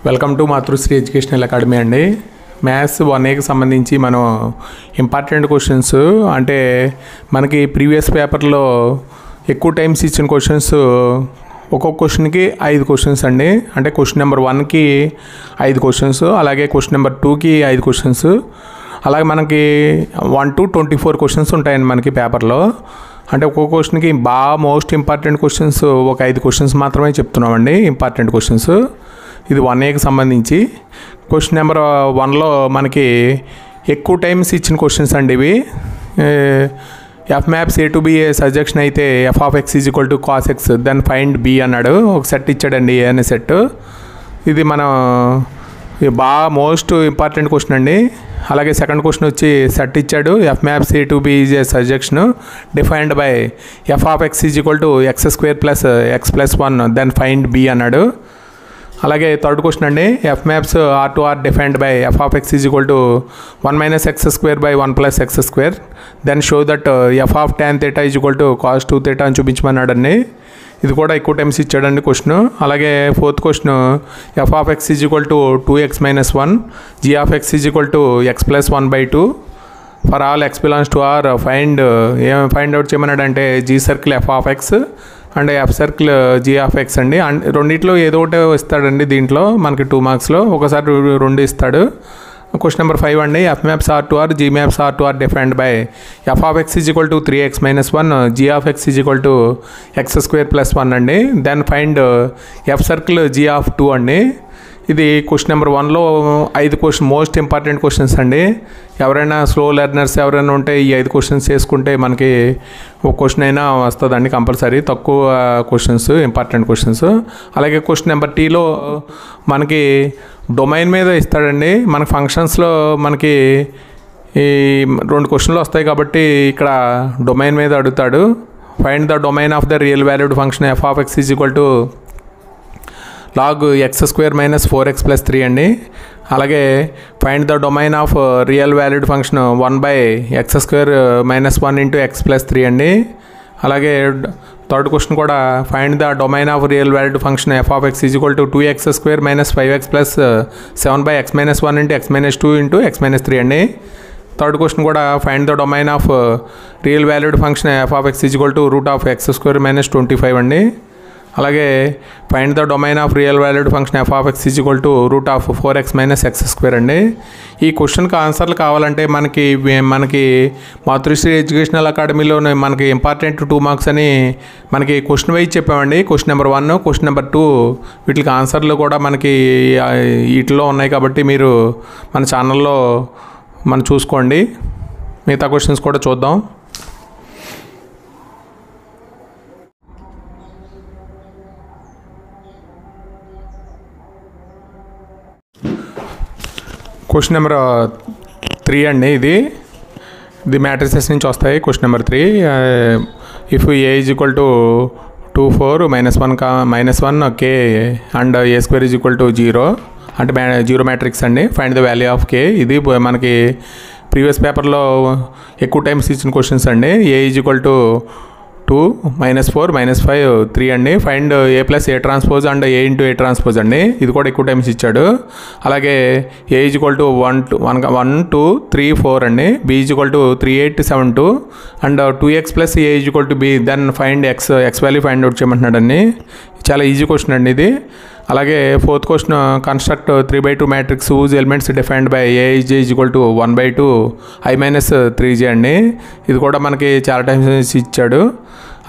Welcome to Matrusri educational academy అండి. Maths 1Aకి సంబంధించి మనం ఇంపార్టెంట్ క్వశ్చన్స్ అంటే మనకి ప్రీవియస్ పేపర్లో ఎక్కువ టైమ్స్ ఇచ్చిన క్వశ్చన్స్ ఒక్కొక్క క్వశ్చన్కి 5 క్వశ్చన్స్ అండి. అంటే క్వశ్చన్ నెంబర్ 1కి 5 క్వశ్చన్స్, అలాగే క్వశ్చన్ నెంబర్ 2కి 5 క్వశ్చన్స్, అలాగే మనకి 1 to 24 క్వశ్చన్స్ ఉంటాయండి మనకి పేపర్లో. అంటే ఒక్కొక్క క్వశ్చన్కి బాగా మోస్ట్ ఇంపార్టెంట్ క్వశ్చన్స్ ఒక 5 క్వశ్చన్స్ మాత్రమే చెప్తున్నామండి, ఇంపార్టెంట్ క్వశ్చన్స్. ఇది 1Aకి సంబంధించి క్వశ్చన్ నెంబర్ 1లో మనకి ఎక్కువ టైమ్స్ ఇచ్చిన క్వశ్చన్స్ అండి ఇవి. F maps A to B a surjection అయితే F of X is equal to cos X then find B అన్నాడు. ఒక సెట్ ఇచ్చాడండి, ఏ అనే సెట్. ఇది మనం బాగా మోస్ట్ ఇంపార్టెంట్ క్వశ్చన్ అండి. అలాగే సెకండ్ క్వశ్చన్ వచ్చి సెట్ ఇచ్చాడు, F maps A to B is a surjection defined by F of X is equal to X square plus X plus 1 then find B అన్నాడు. అలాగే third question అండి, F maps R to R defined by F of X is equal to 1 minus X square by 1 plus X square then show that F of tan θ is equal to cos 2θ అని చూపించమన్నాడండి. ఇది కూడా ఎక్కువ times ఇచ్చాడండి క్వశ్చన్. అలాగే fourth question, F of X is equal to 2x minus 1 G of X is equal to X plus 1/2 for all X belongs to R find out చేయమన్నాడంటే G circle F of X and F circle G of X అండి. And రెండిట్లో ఏదో ఒకటి ఇస్తాడండి దీంట్లో మనకి 2 మార్క్స్లో, ఒకసారి 2 ఇస్తాడు. క్వశ్చన్ నెంబర్ 5 అండి, F maps R to R G maps R to R defined by F of X is equal to 3x minus 1 G of X is equal to X square plus 1 అండి. Then find F circle G of 2 అండి. ఇది question number 1లో 5 question most important questions అండి. ఎవరైనా slow learners ఎవరైనా ఉంటే ఈ 5 questions చేసుకుంటే మనకి ఒక క్వశ్చన్ అయినా వస్తుందండి కంపల్సరీ, తక్కువ క్వశ్చన్స్ ఇంపార్టెంట్ క్వశ్చన్స్. అలాగే క్వశ్చన్ నెంబర్ టీలో మనకి డొమైన్ మీద ఇస్తాడండి. మన ఫంక్షన్స్లో మనకి ఈ 2 క్వశ్చన్లు వస్తాయి కాబట్టి ఇక్కడ డొమైన్ మీద అడుగుతాడు. Find the domain of the real valued function f of X is equal to log x square minus 4x plus 3 అండి. అలాగే find the domain of real valued function 1/x square minus 1 into x plus 3 అండి. అలాగే third question కూడా find the domain of real valued function f of X is equal to 2x square minus 5x plus 7/x minus 1 into X minus 2 into X minus 3 అండి. Third question కూడా find the domain of real valued function f of X is equal to root of X square minus 25 అండి. అలాగే find the domain of real valued function f of X is equal to root of 4x minus X square అండి. ఈ క్వశ్చన్కి ఆన్సర్లు కావాలంటే మనకి మాతృశ్రీ educational అకాడమీలో మనకి ఇంపార్టెంట్ 2 మార్క్స్ అని మనకి క్వశ్చన్ వైజ్ చెప్పామండి. క్వశ్చన్ నెంబర్ 1, క్వశ్చన్ నెంబర్ 2 వీటికి ఆన్సర్లు కూడా మనకి వీటిలో ఉన్నాయి కాబట్టి మీరు మన ఛానల్లో మనం చూసుకోండి. మిగతా క్వశ్చన్స్ కూడా చూద్దాం. క్వశ్చన్ నెంబర్ 3 అండి, ఇది మ్యాట్రిసెస్ నుంచి వస్తాయి. Question number 3, if A is equal to 2 4 -1 k and A square is equal to 0 అంటే 0 మ్యాట్రిక్స్ అండి. ఫైండ్ ద వాల్యూ ఆఫ్ కే. ఇది మనకి ప్రీవియస్ పేపర్లో ఎక్కువ టైమ్స్ ఇచ్చిన క్వశ్చన్స్ అండి. ఏ ఈజ్ ఈక్వల్ టు 2 -4 -5 3 అండి. Find a plus A transpose and A into A transpose అండి. ఇది కూడా ఎక్కువ టైమ్స్ ఇచ్చాడు. అలాగే ఏ ఈజ్ ఈక్వల్ టు 1 2 3 4 అండి. B is equal to 3 8 7 2 and 2x plus A is equal to B then find X value find out చేయమంటున్నాడు అండి. చాలా ఈజీ క్వశ్చన్ అండి ఇది. అలాగే fourth question, construct 3/2 matrix whose elements defined by A is equal to 1/2 i minus 3j అండి. ఇది కూడా మనకి చాలా టైమ్స్ ఇచ్చాడు.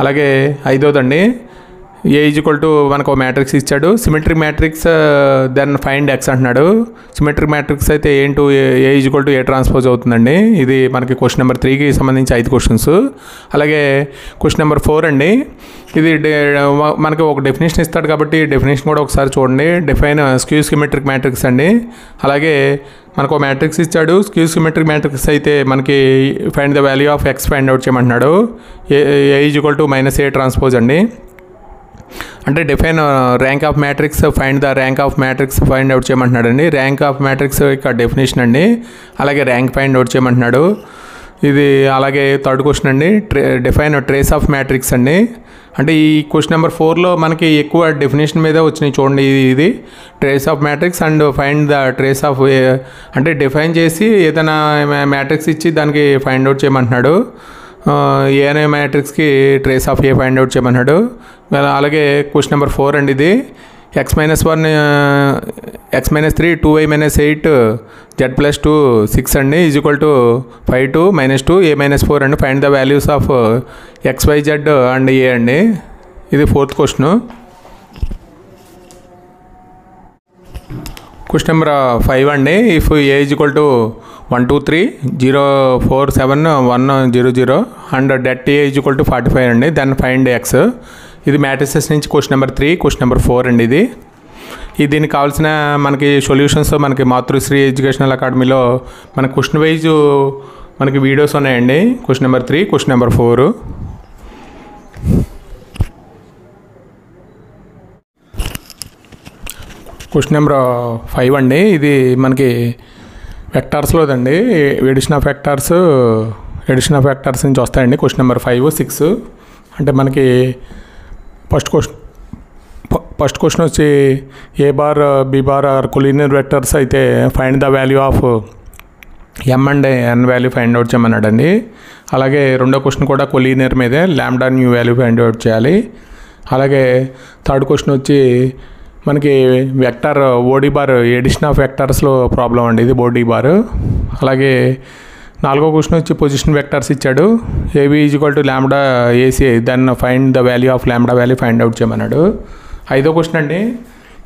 అలాగే 5వదండి, ఏ ఈజ్ ఈక్వల్ టు మనకు మ్యాట్రిక్స్ ఇచ్చాడు. Symmetric matrix then find X అంటున్నాడు. సిమెట్రిక్ మ్యాట్రిక్స్ అయితే A into A is equal to A transpose అవుతుందండి. ఇది మనకి క్వశ్చన్ నెంబర్ 3కి సంబంధించి 5 క్వశ్చన్స్. అలాగే క్వశ్చన్ నెంబర్ 4 అండి, ఇది మనకి ఒక డెఫినేషన్ ఇస్తాడు కాబట్టి డెఫినేషన్ కూడా ఒకసారి చూడండి. డిఫైన్ స్క్యూ సిమెట్రిక్ మ్యాట్రిక్స్ అండి. అలాగే మనకు ఒక మ్యాట్రిక్స్ ఇచ్చాడు. స్క్యూ సిమెట్రిక్ మ్యాట్రిక్స్ అయితే మనకి find the value of X find out చేయమంటున్నాడు. A is equal to minus A transpose అండి. అంటే define rank of matrix find the rank of matrix find out చేయమంటున్నాడు అండి. ర్యాంక్ ఆఫ్ మ్యాట్రిక్స్ ఇక్కడ definition అండి. అలాగే ర్యాంక్ ఫైండ్ అవుట్ చేయమంటున్నాడు. ఇది అలాగే థర్డ్ క్వశ్చన్ అండి, డిఫైన్ ట్రేస్ ఆఫ్ మ్యాట్రిక్స్ అండి. అంటే ఈ క్వశ్చన్ నెంబర్ 4లో మనకి ఎక్కువ డెఫినేషన్ మీద వచ్చినాయి చూడండి. ఇది trace of matrix and find the trace of అంటే డిఫైన్ చేసి ఏదైనా మ్యాట్రిక్స్ ఇచ్చి దానికి ఫైండ్ అవుట్ చేయమంటున్నాడు. ఏ అనే మ్యాట్రిక్స్కి trace of A find out చేయమన్నాడు. అలాగే క్వశ్చన్ నెంబర్ 4 అండి ఇది. x-1 x-3 2y - 8 z+2 6 అండి = 5 2 -2 a - 4 అండి. Find the values of x, y, z and A అండి. ఇది 4th క్వశ్చన్. క్వశ్చన్ నెంబర్ 5 అండి. If A = 1 2 3 0 4 7 1 0 0 and det A = 45 అండి. Then find x. ఇది మ్యాట్రిసెస్ నుంచి క్వశ్చన్ నెంబర్ 3 క్వశ్చన్ నెంబర్ 4 అండి. దీనికి కావాల్సిన మనకి సొల్యూషన్స్ మనకి మాతృశ్రీ ఎడ్యుకేషనల్ అకాడమీలో మన క్వశ్చన్ వైజ్ మనకి వీడియోస్ ఉన్నాయండి. Question number 3 question number 4. Question number 5 అండి. ఇది మనకి వెక్టార్స్లోదండి. ఎడిషన్ ఆఫ్ వెక్టార్స్ నుంచి వస్తాయండి. క్వశ్చన్ నెంబర్ 5 6 అంటే మనకి ఫస్ట్ క్వశ్చన్ వచ్చి A bar B bar are collinear vectors అయితే find the value of M and N value find out చేయమన్నాడండి. అలాగే రెండో క్వశ్చన్ కూడా కొలీనియర్ మీదే lambda nu value find out చేయాలి. అలాగే థర్డ్ క్వశ్చన్ వచ్చి మనకి vector OD bar addition of వెక్టర్స్లో ప్రాబ్లం అండి. ఇది ఓడి బార్. అలాగే నాలుగో క్వశ్చన్ వచ్చి పొజిషన్ వెక్టర్స్ ఇచ్చాడు. AB = lambda AC then find the value of lambda value find out చేయమన్నాడు. ఐదో క్వశ్చన్ అండి.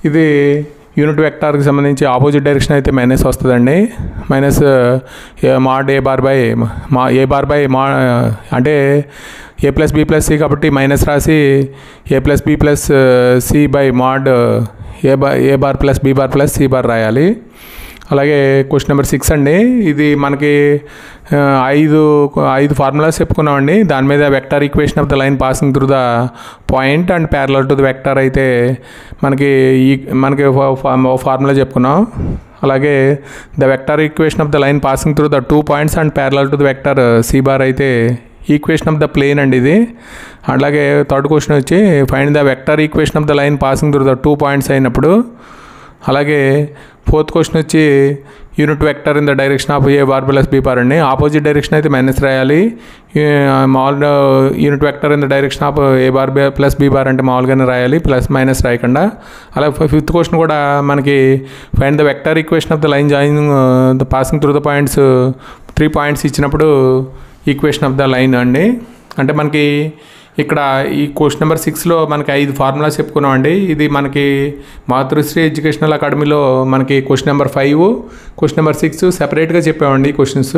ఇది యూనిట్ వెక్టార్కి సంబంధించి ఆపోజిట్ డైరెక్షన్ అయితే మైనస్ వస్తుందండి. Minus mod A bar by మా అంటే a + b + c కాబట్టి మైనస్ రాసి a + b + c by mod A bar + b bar + c bar రాయాలి. అలాగే క్వశ్చన్ నెంబర్ 6 అండి. ఇది మనకి 5 ఫార్ములాస్ చెప్పుకున్నామండి. దాని మీద vector equation of the line passing through the point and parallel to the vector అయితే మనకి ఫార్ములా చెప్పుకున్నాం. అలాగే the vector equation of the line passing through the 2 points and parallel to the vector c bar అయితే equation of the plane అండి ఇది. అలాగే third question వచ్చి find the vector equation of the line passing through the 2 points అయినప్పుడు. అలాగే fourth question వచ్చి unit vector in the direction of a bar + b bar అండి. Opposite direction అయితే minus రాయాలి. మామూలుగా unit vector in the direction of a bar + b bar అంటే మామూలుగానే రాయాలి, ప్లస్ మైనస్ రాయకుండా. అలాగే ఫిఫ్త్ క్వశ్చన్ కూడా మనకి find the vector equation of the line joining the passing through the points 3 points ఇచ్చినప్పుడు ఈక్వేషన్ ఆఫ్ ద లైన్ అండి. అంటే మనకి ఇక్కడ ఈ క్వశ్చన్ నెంబర్ 6లో మనకి 5 ఫార్ములాస్ చెప్పుకున్నామండి. ఇది మనకి మాతృశ్రీ ఎడ్యుకేషనల్ అకాడమీలో మనకి క్వశ్చన్ నెంబర్ 5 క్వశ్చన్ నెంబర్ 6 సెపరేట్గా చెప్పామండి. క్వశ్చన్స్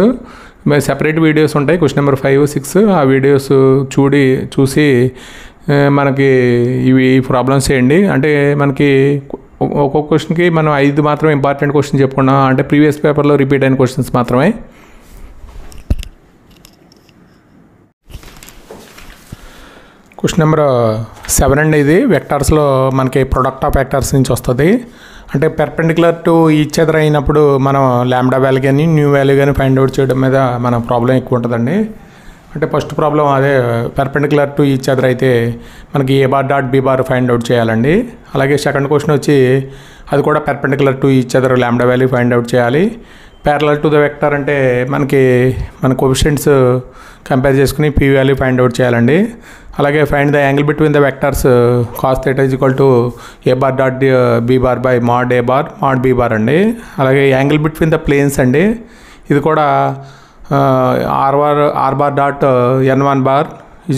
సెపరేట్ వీడియోస్ ఉంటాయి. క్వశ్చన్ నెంబర్ 5 6 ఆ వీడియోస్ చూసి మనకి ఇవి ప్రాబ్లమ్స్ చేయండి. అంటే మనకి ఒక్కొక్క క్వశ్చన్కి మనం 5 మాత్రమే ఇంపార్టెంట్ క్వశ్చన్ చెప్పుకున్నాం. అంటే ప్రీవియస్ పేపర్లో రిపీట్ అయిన క్వశ్చన్స్ మాత్రమే. క్వశ్చన్ నెంబర్ 7 అండి. ఇది వెక్టార్స్లో మనకి ప్రొడక్ట్ ఆఫ్ వెక్టార్స్ నుంచి వస్తుంది. అంటే పెర్పెండిక్యులర్ టు ఈచ్ అదర్ అయినప్పుడు మనం లాంబ్డా వాల్యూ కానీ న్యూ వాల్యూ కానీ ఫైండ్ అవుట్ చేయడం మీద మన ప్రాబ్లం ఎక్కువ ఉంటుందండి. అంటే ఫస్ట్ ప్రాబ్లం అదే పెర్పెండిక్యులర్ టు ఈచ్ అదర్ అయితే మనకి A bar dot B bar find out చేయాలండి. అలాగే సెకండ్ క్వశ్చన్ వచ్చి అది కూడా perpendicular to each other lambda value find out చేయాలి. ప్యారలల్ టు ద వెక్టర్ అంటే మన కోఎఫిషియెంట్స్ కంపేర్ చేసుకుని పీ వాల్యూ ఫైండ్ అవుట్ చేయాలండి. అలాగే find the angle between the vectors cos theta = A bar dot B bar by mod A bar mod B bar అండి. అలాగే angle between the planes అండి. ఇది కూడా R bar dot n1 bar =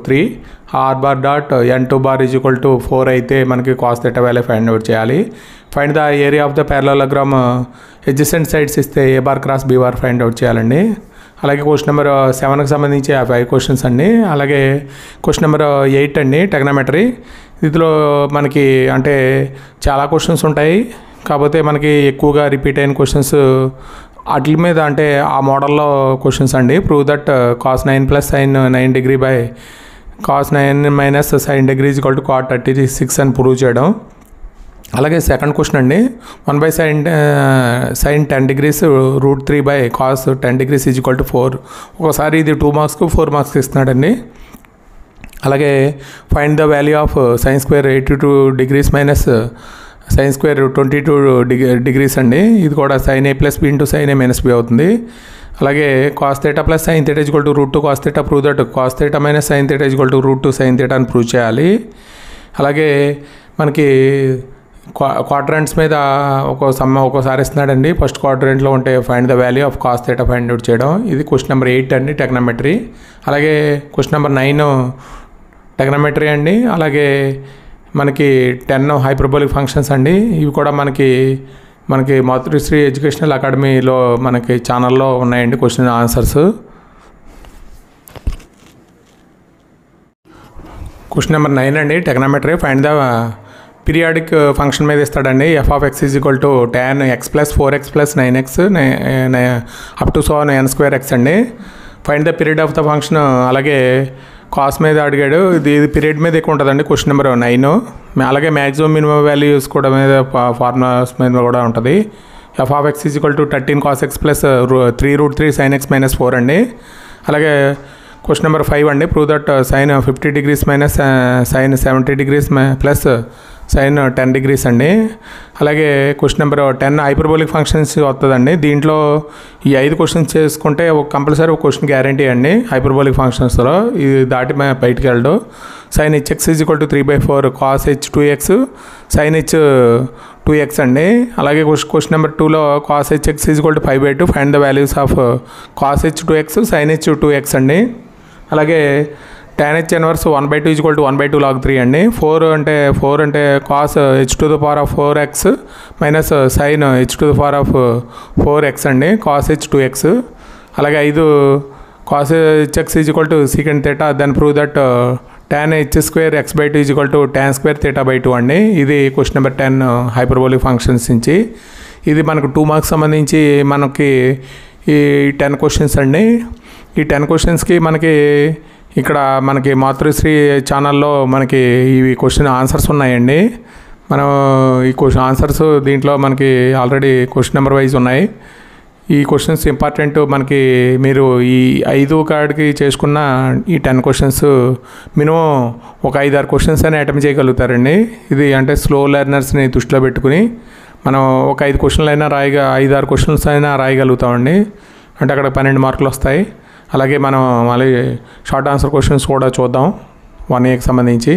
3 R bar dot n2 bar = 4 అయితే మనకి cos theta value find out చేయాలి. Find the area of the parallelogram adjacent sides ఇస్తే A bar cross B bar find out చేయాలండి. అలాగే question number 7కి సంబంధించి 5 questions అండి. అలాగే question number 8 అండి టెగ్నోమెట్రీ. ఇందులో మనకి అంటే చాలా క్వశ్చన్స్ ఉంటాయి. కాకపోతే మనకి ఎక్కువగా రిపీట్ అయిన క్వశ్చన్స్ వాటి మీద అంటే ఆ మోడల్లో క్వశ్చన్స్ అండి. Prove that cos 9 + sin 9 degree by cos 9 - sin degree = cot 36 అని ప్రూవ్ చేయడం. అలాగే సెకండ్ క్వశ్చన్ అండి 1/sin 10 degrees √3 by cos 10 degrees = 4. ఒకసారి ఇది 2 మార్క్స్కి 4 మార్క్స్కి ఇస్తున్నాడండి. అలాగే find the value of sine square 82 degrees minus sine square 22 degrees అండి. ఇది కూడా sin a + b into sin a - b అవుతుంది. అలాగే cos θ + sin θ = √2 cos θ, prove that cos θ - sin θ = √2 sin θ అని ప్రూవ్ చేయాలి. అలాగే మనకి క్వాడ్రంట్స్ మీద ఒక్కోసారి ఇస్తున్నాడండి. ఫస్ట్ క్వాడ్రంట్లో ఉంటే find the value of cos θ find out చేయడం. ఇది క్వశ్చన్ నెంబర్ 8 అండి, టెగ్నోమెట్రీ. అలాగే క్వశ్చన్ నెంబర్ 9 టెగ్నోమెట్రీ అండి. అలాగే మనకి 10 హైపర్బోలిక్ ఫంక్షన్స్ అండి. ఇవి కూడా మనకి మాతృశ్రీ ఎడ్యుకేషనల్ అకాడమీలో మనకి ఛానల్లో ఉన్నాయండి క్వశ్చన్ ఆన్సర్స్. క్వశ్చన్ నెంబర్ 9 అండి, టెగ్నోమెట్రీ. ఫైండ్ ద పీరియాడిక్ ఫంక్షన్ మీద ఇస్తాడండి. f(x) = tan x + 4x + 9x up to so n²x అండి. Find the period of the function. అలాగే కాస్ మీద అడిగాడు. ఇది పీరియడ్ మీద ఎక్కువ ఉంటుందండి క్వశ్చన్ నెంబర్ 9. అలాగే మ్యాక్సిమం మినిమం వాల్యూస్ కూడా మీద ఫార్ములాస్ మీద కూడా ఉంటుంది. f(x) = 13 cos x + 3√3 sin x - 4 అండి. అలాగే క్వశ్చన్ నెంబర్ 5 అండి, prove that sin 50 degrees minus sin 70 degrees plus sin 10 degrees అండి. అలాగే క్వశ్చన్ నెంబర్ 10 హైపర్బోలిక్ ఫంక్షన్స్ వస్తుందండి. దీంట్లో ఈ 5 క్వశ్చన్స్ చేసుకుంటే కంపల్సరీ ఒక క్వశ్చన్ గ్యారంటీ అండి హైపర్బోలిక్ ఫంక్షన్స్లో. ఇది దాటి బయటికి వెళ్ళడు. sin hx = 3/4 cos h 2x sin h 2x అండి. అలాగే క్వశ్చన్ నెంబర్ 2లో cos hx = 5/2 find the values of cos h 2x sin h 2x అండి. అలాగే tan h ఇన్వర్స్ 1/2 = 1/2 log 3 అండి. 4 అంటే cos h⁴x minus sin h⁴x అండి, cos h 2x. అలాగే 5 cos hx = secant θ, then prove that tan h² x/2 = tan² θ/2 అండి. ఇది question number 10 hyperbolic functions నుంచి. ఇది మనకు 2 మార్క్స్ సంబంధించి మనకి ఈ 10 క్వశ్చన్స్ అండి. ఈ 10 క్వశ్చన్స్కి ఇక్కడ మనకి మాతృశ్రీ ఛానల్లో మనకి ఇవి క్వశ్చన్ ఆన్సర్స్ ఉన్నాయండి. మనం ఈ క్వశ్చన్ ఆన్సర్స్ దీంట్లో మనకి ఆల్రెడీ క్వశ్చన్ నెంబర్ వైజ్ ఉన్నాయి. ఈ క్వశ్చన్స్ ఇంపార్టెంట్. మనకి మీరు ఈ 5 కాడికి చేసుకున్న ఈ 10 క్వశ్చన్స్ మినిమం ఒక 5-6 క్వశ్చన్స్ అని అటెంప్ట్ చేయగలుగుతారండి. ఇది అంటే స్లో లెర్నర్స్ని దృష్టిలో పెట్టుకుని మనం ఒక 5 క్వశ్చన్లు అయినా 5-6 క్వశ్చన్స్ అయినా రాయగలుగుతామండి. అంటే అక్కడ 12 మార్కులు వస్తాయి. అలాగే మనం మళ్ళీ షార్ట్ ఆన్సర్ క్వశ్చన్స్ కూడా చూద్దాం 1Aకి సంబంధించి.